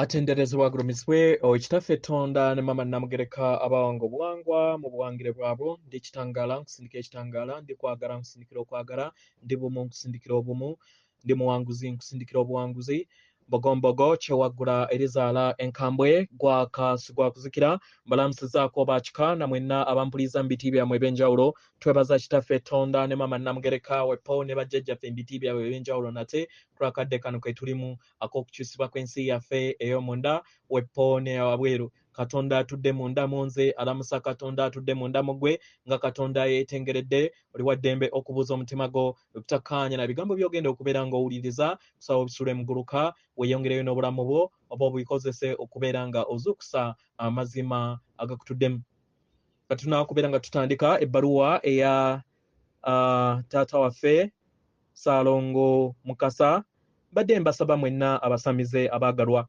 atenderezebwa agulumisibwe ekitaffe Tonda ne mama namugereka abawanga obuwangwa mu buwangire bwabwo ndi kitangala nkusindika ekitangala ndi kwagala nkusindikira okwagala ndi bumu nkusindikira obumu ndi muwanguzi nkusindikira obuwanguzi mbogombogo kyewagula erizaala enkambwe gwaka kuzikira mbalamusizaako bakika namwenna abampuliza mu biti byammwe ebyenjawulo twebaza kitaffe Tonda ne mama namugereka wepo ne bajjajjaffe mu biti byabwe ebyenjawulo nate twakadde kano ke tulimu ak'okukyusibwa kw'ensi yaffe ey'omunda wepo ne wabweru Katonda atudde munda munze alamusa Katonda atudde munda mugwe nga Katonda yeetengeredde oli waddembe okubuuza omutima gwo okutakkaanya na bigambo by'ogenda okubeera ng'owuliriza kusaba obisule muguluka weeyongereyo n'obulamu bwo oba obukozese okubeera nga ozuukusa amazima agakutuddemu kati tunaakubeera nga tutandika ebbaluwa eya taata waffe Ssalongo Mukasa badde mbasaba mwenna abasamize abaagalwa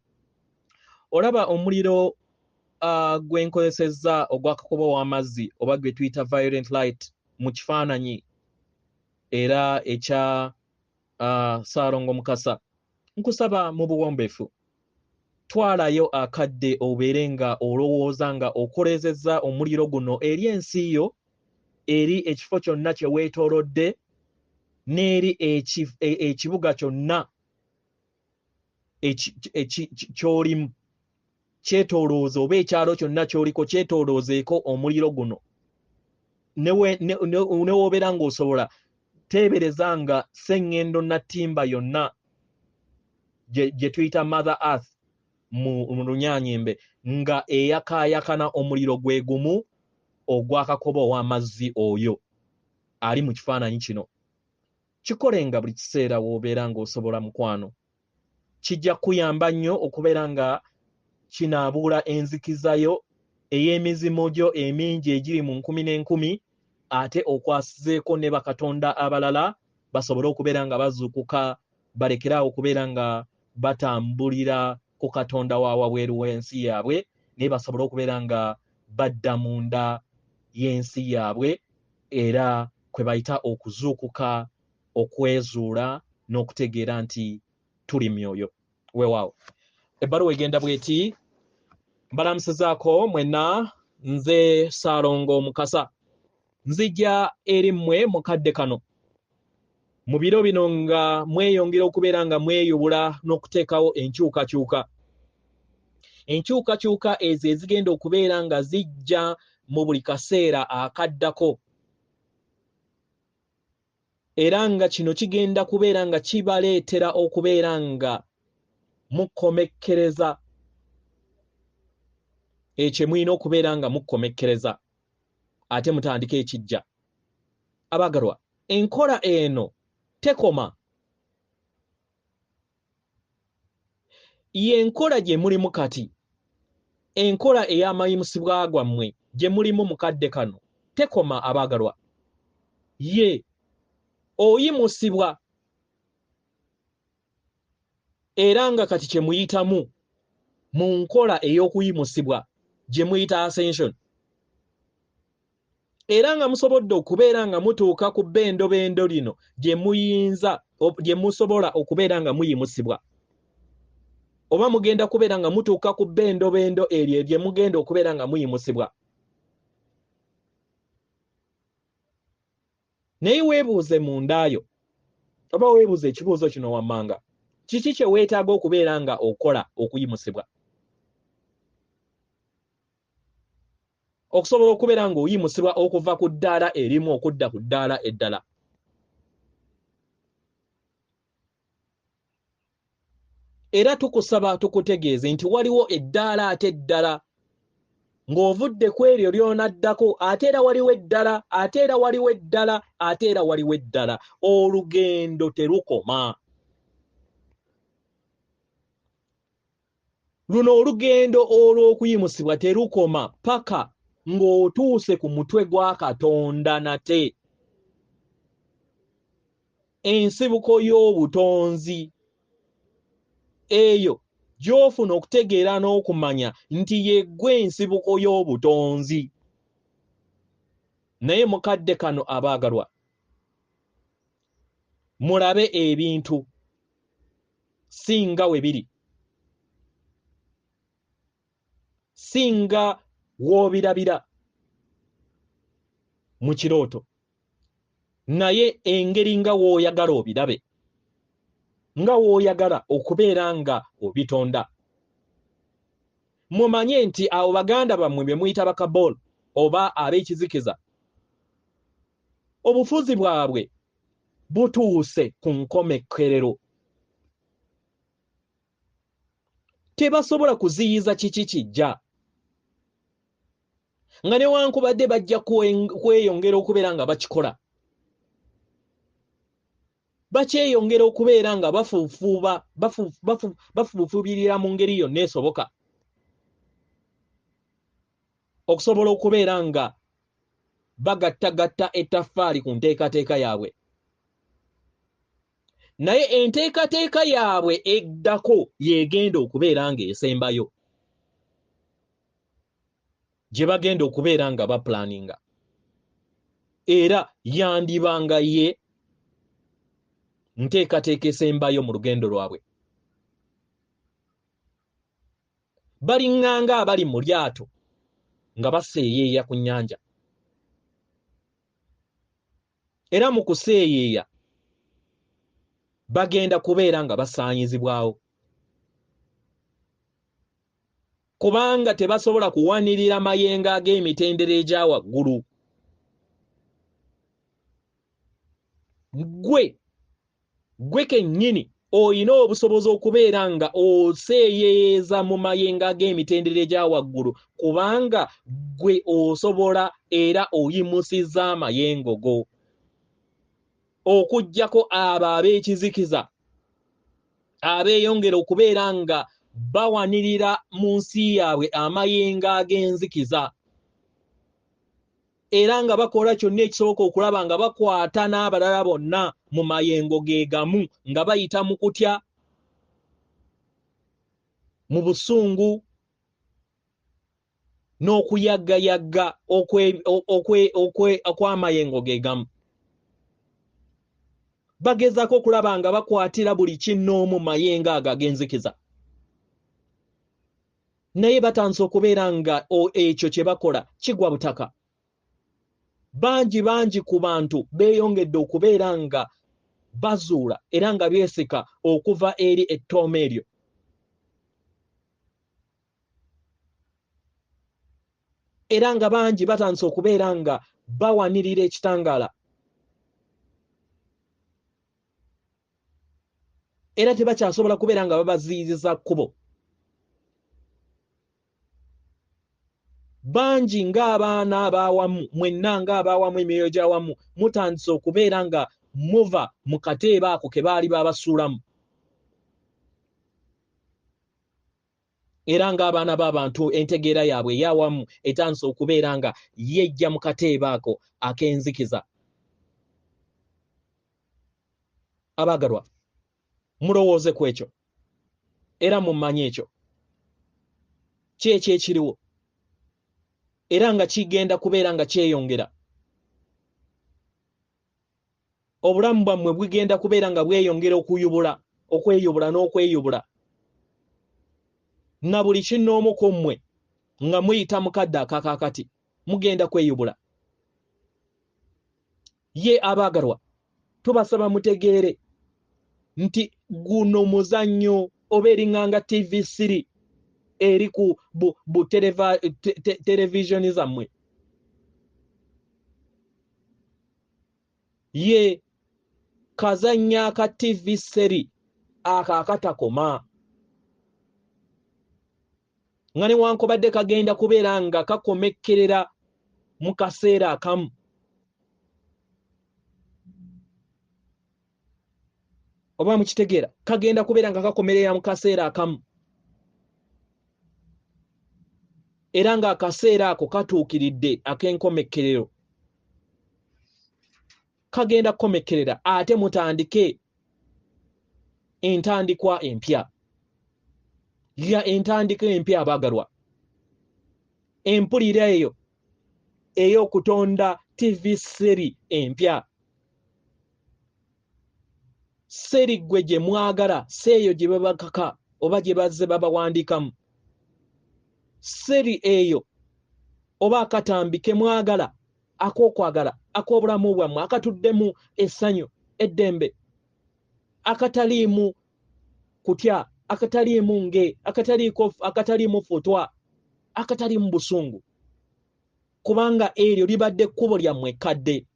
olaba omuliro gwenkozesezza ogwakakuba w'amazzi oba gwe tuyita violent light mu kifaananyi era ekya Ssalongo Mukasa nkusaba mu buwombeefu twalayo akadde obeere nga olowooza nga okolezezza omuliro guno eri ensi yo eri ekifo kyonna kye weetoolodde n'eri ekibuga kyonna ky'olimu kyetoolooza oba ekyalo kyonna ky'oliko kyetooloozeeko omuliro guno ne woobeera ng'osobola teebereza nga sseŋŋendo nattimba yonna gye tuyita mother earth mu Lunyanyimbe nga eyakaayakana omuliro gwe gumu ogwakakoba ow'amazzi oyo ali mu kifaananyi kino kikolenga buli kiseera w'obeera ng'osobola mukwano kijja kuyamba nnyo okubeera nga kinaabuula enzikizayo ey'emizimu gyo emingi egiri mu nkumi n'enkumi ate okwasizeeko ne bakatonda abalala basobole okubeera nga bazuukuka balekeraawo okubeera nga batambulira ku katonda wa wabweru w'ensi yaabwe naye basobole okubeera nga badda munda y'ensi yaabwe era kwe bayita okuzuukuka okwezuula n'okutegeera nti tuli myoyo weewaawo ebbaluwa egenda bw'eti mbalamusizaako mwenna nze Ssalongo Mukasa nzijja eri mmwe mu kadde kano mu biro bino nga mweyongera okubeera nga mweyubula n'okuteekawo enkyukakyuka ezo ezigenda okubeera nga zijja mu buli kaseera akaddako era nga kino kigenda kubeera nga kibaleetera okubeera nga mukomekkereza ekyo mulina okubeera nga mukomekkereza ate mutandika ekijja abaagalwa enkola eno tekoma y'enkola gye mulimu kati enkola ey'amayimusibwa gwammwe gye mulimu mu kadde kano tekoma abaagalwa ye oyimusibwa era nga kati kye muyitamu mu nkola ey'okuyimusibwa gye muyita ascension era nga musobodde okubeera nga mutuuka ku bbendobendo lino gye musobola okubeera nga muyimusibwa oba mugenda kubeera nga mutuuka ku bbendobendo eryo gye mugenda okubeera nga muyimusibwa naye weebuuze mundaayo oba weebuuze ekibuuzo kino wammanga kiki kye weetaaga okubeera nga okola okuyimusibwa okusobola okubeera nga oyimusibwa okuva ku ddaala erimu okudda ku ddaala eddala era tukusaba tukutegeeze nti waliwo eddaala ate eddala ng'ovudde ku eryo ly'onaddako ate era waliwo eddala ate era waliwo eddala ate era waliwo eddala olugendo terukoma luno olugendo olw'okuyimusibwa terukoma paka ng'otuuse ku mutwe gwa Katonda nate ensibuko y'obutonzi eyo gy'ofuna okutegeera n'okumanya nti yeggwe ensibuko y'obutonzi naye mukadde kano abaagalwa mulabe ebintu singa we biri singa w'obirabira mu kirooto naye engeri nga w'oyagala obirabe nga w'oyagala okubeera nga obitonda. Mumanye nti abo baganda bammwe be muyita bakaboolo oba ab'ekizikiza obufuzi bwabwe butuuse ku nkomekerero. Tebasobola kuziyiza kiki kijja nga newankubadde bajja kweyongera okubeera nga bakikola, bakyeyongera okubeera nga bafuufubirira mu ngeri yonna esoboka okusobola okubeera nga bagattagatta ettaffaali ku nteekateeka yaabwe. Naye enteekateeka yaabwe eddako yegenda okubeera nga esembayo, gye bagenda okubeera nga bapulaninga, era yandibanga ye nteekateeka esembayo mu lugendo lwabwe. Baliŋŋanga abali mu lyato nga baseeyeeya ku nnyanja, era mu kuseeyeeya bagenda kubeera nga basaanyizibwawo, kubanga tebasobola kuwanirira mayengo ag'emitendera egya waggulu. Gwe kennyini oyina obusobozi okubeera nga oseeyeeyeza mu mayengo ag'emitendera egya waggulu, kubanga gwe osobola era oyimusizza amayengo go, okuggyako abo ab'ekizikiza abeeyongera okubeera nga bawanirira mu nsi yaabwe amayengo ag'enzikiza, era nga bakola kyonna ekisoboka okulaba nga bakwata n'abalala bonna mu mayengo ge gamu, nga bayita mu kutya, mu busungu n'okuyaggayagga okw'amayengo ge gamu. Bagezaako okulaba nga bakwatira buli kinnoomu mayengo ago ag'enzikiza, naye batandise okubeera nga ekyo kye bakola kigwa butaka. Bangi ku bantu beeyongedde okubeera nga bazuula era nga byesika okuva eri ettooma eryo, era nga bangi batandise okubeera nga bawanirira ekitangaala, era tebakyasobola kubeera nga babaziyiza kkubo. Bangi ng'abaana ab'awamu, mwenna ng'ab'awamu, emyoyo gy'awamu mutandise okubeera nga muva mu kateebe ako ke baali babasuulamu, era ng'abaana b'abantu entegeera yaabwe ey'awamu etandise okubeera nga yejja mu kateebe ako ak'enzikiza. Abaagalwa, mulowooze ku ekyo era mumanye ekyo kyekyo ekiriwo, era nga kigenda kubeera nga kyeyongera. Obulamu bwammwe bugenda kubeera nga bweyongera okweyubula n'okweyubula, na buli kinnoomu ku mmwe nga muyita mu kadde akakaakati mugenda kweyubula. Ye abaagalwa, tubasaba mutegeere nti guno muzannyo oba eriŋŋanga TV3 eri ku televisioni zammwe, ye kazannya aka TV3 ako akatakoma, nga newankubadde kagenda kubeera nga kakomekkerera mu kaseera akamu, oba mukitegeera, kagenda kubeera nga kakomerera mu kaseera akamu, era nga akaseera ako katuukiridde ak'enkomekkerero, kagenda kukomekkerera ate mutandike entandikwa empya. Ya entandika empya abaagalwa, empulira eyo ey'okutonda TV3 empya. Seri gwe gye mwagala, seeyo gye babakaka oba gye bazze babawandiikamu. seri eyo oba akatambi ke mwagala ak'okwagala ak'obulamu bwammwe akatuddemu essanyu eddembe akataliimu kutya akataliimu nge akataliimu futwa akataliimu busungu kubanga eryo libadde kkubo lyammwe kadde.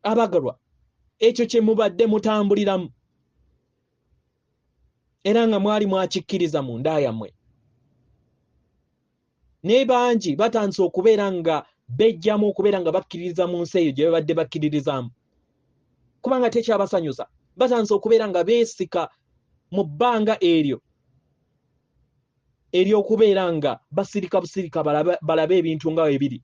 Abagalwa ekyo kye mubadde mutambuliramu era nga mwali mwakikkiriza mu nda yammwe. Ne bangi batandise okubeera nga bejjamu okubeera nga bakkiririza mu nsi eyo gye babadde bakkiririzaamu kubanga tekyabasanyusa. Batandise okubeera nga beesika mu bbanga eryo ery'okubeera nga basirika busirika balabe ebintu nga bwe biri.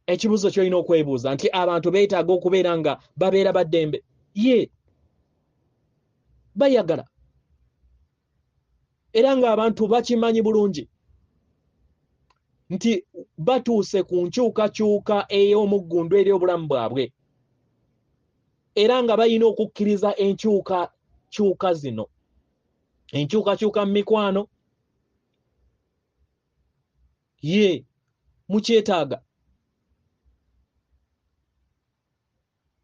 Ekibuuzo ky'olina okwebuuza nti abantu beetaaga okubeera nga babeera baddembe? Ye bayagala era ng'abantu bakimanyi bulungi nti batuuse ku nkyukakyuka ey'omuggundu ery'obulamu bwabwe era nga balina okukkiriza enkyukakyuka zino, enkyukakyuka mu mikwano. Ye mukyetaaga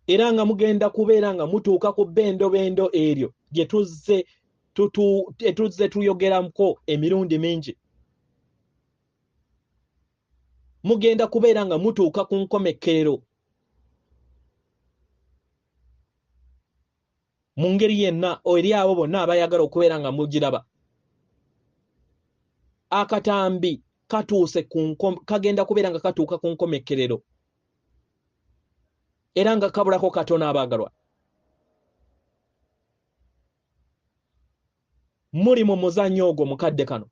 era nga mugenda kubeera nga mutuuka ku bendobendo eryo gye tuzze tuyogeramuko emirundi mingi. Mugenda kubeera nga mutuuka ku nkomekerero mu ngeri yenna eri abo bonna abayagala okubeera nga mugiraba. Akatambi katuuse kagenda kubeera nga katuuka ku nkomekerero era nga kabulako katono abagalwa. Muri mu muzannyo ogwo mukadde kano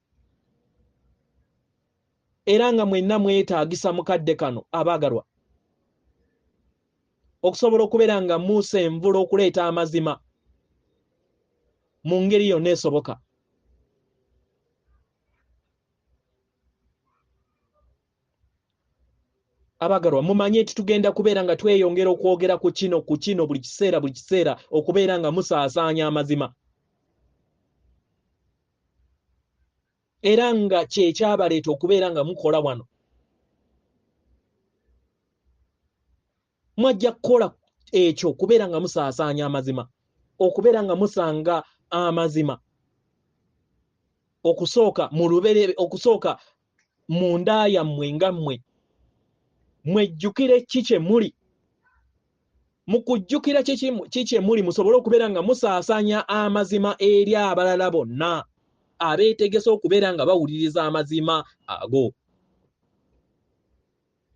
era nga mwenna mwetaagisa mukadde kano abagalwa okusobola okubeera nga musenvula okuleeta amazima mu ngeri yonna esoboka. Abagalwa mumanye nti tugenda kubeera nga tweyongera okwogera ku kino buli kiseera okubeera nga musaasaanya amazima era nga kyekyabaleeta okubeera nga mukola wano. Mwajja kukola ekyo okubeera nga musaasaanya amazima, okubeera nga musanga amazima okusooka mu luberebe, okusooka mu nda yammwe nga mmwe mwejjukire kikye muli. Mu kujjukira kikye muli musobole okubeera nga musaasaanya amazima eri abalala bonna abeetegese okubeera nga bawuliriza amazima ago.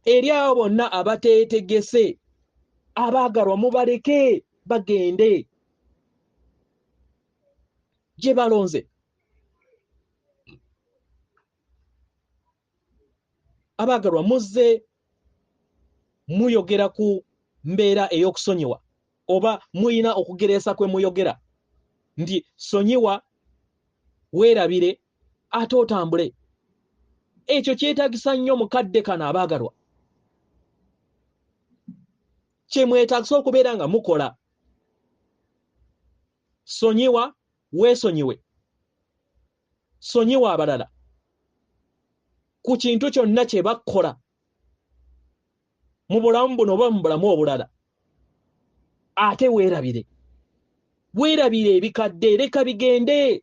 Eri abo bonna abateetegese, abaagalwa mubaleke bagende gye balonze. Abaagalwa muzze muyogera ku mbeera ey'okusonyiwa oba muyina okugereesa kwe muyogera nti sonyiwa, weerabire, ate otambule. Ekyo kyetaagisa nnyo mukadde kano abaagalwa. Kye mwetaagisa okubeera nga mukola. Sonyiwa, weesonyiwe. Sonyiwa abalala ku kintu kyonna kye bakola mu bulamu buno oba mu bulamu obulala. Ate weerabire. Weerabire ebikadde, leka bigende.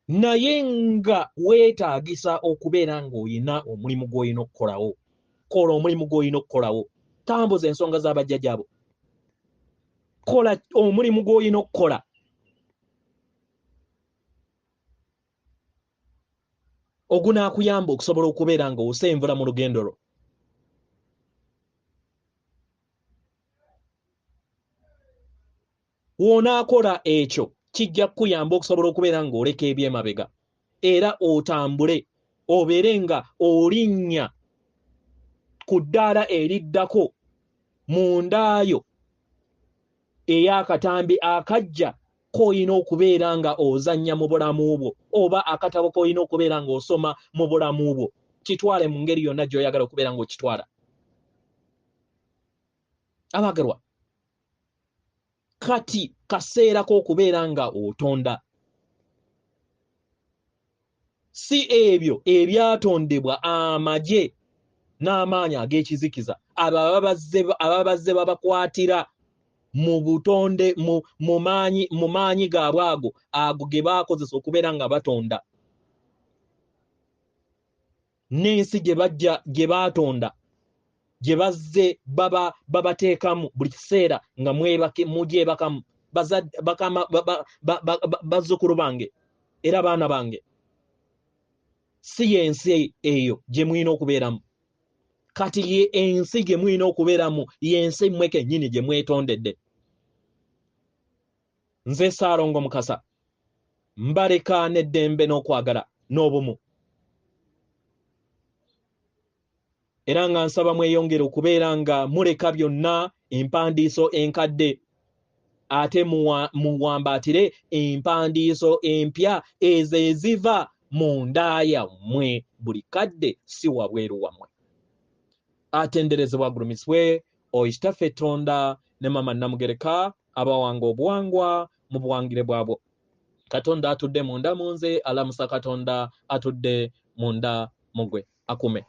Naye nga weetaagisa okubeera ng'olina omulimu gw'olina okukolawo. Kola omulimu gw'olina okukolawo. Tambuza ensonga z'abajjajjaabo. Kola omulimu gw'olina okukola. Ogunaakuyamba okusobola okubeera nga osenvula mu lugendo lwo. Wonaakola ekyo kijja kukuyamba okusobola okubeera nga oleka ebyemabega era otambule obeere nga olinnya ku ddaala eriddako mu ndaayo ey'akatambi akajja koyina okubeera nga ozannya mu bulamu bwo oba akatabo koyina okubeera nga osoma mu bulamu bwo. Kitwale mu ngeri yonna gy'oyagala okubeera ng'okitwala. abagerwa kati kaseera k'okubeera nga otonda si ebyo ebyatondebwa amagye n'amaanyi ag'ekizikiza ababazze babakwatira mu butonde mu maanyi gaabwe ago ge baakozesa okubeera nga batonda n'ensi gye baatonda gye bazze babateekamu buli kiseera nga mugyebakamu bazzukulu bange era baana bange si yensi eyo gye mulina okubeeramu kati ye ensi gye mulina okubeeramu yensi mmwe kennyini gye mwetondedde. Nze Ssalongo Mukasa mbaleka n'eddembe n'okwagala n'obumu era nga nsaba mweyongere okubeera nga muleka byonna empandiiso enkadde ate muwambaatire empandiiso empya ezo eziva mu nda yammwe buli kadde si wabweru wammwe. Atenderezebwa gulumiswe oyitaffe Tonda ne mama Namugereka abawanga obuwangwa mu buwangire bwabwo. Katonda atudde munda mu nze, alamusa Katonda atudde munda mu gwe. Akume.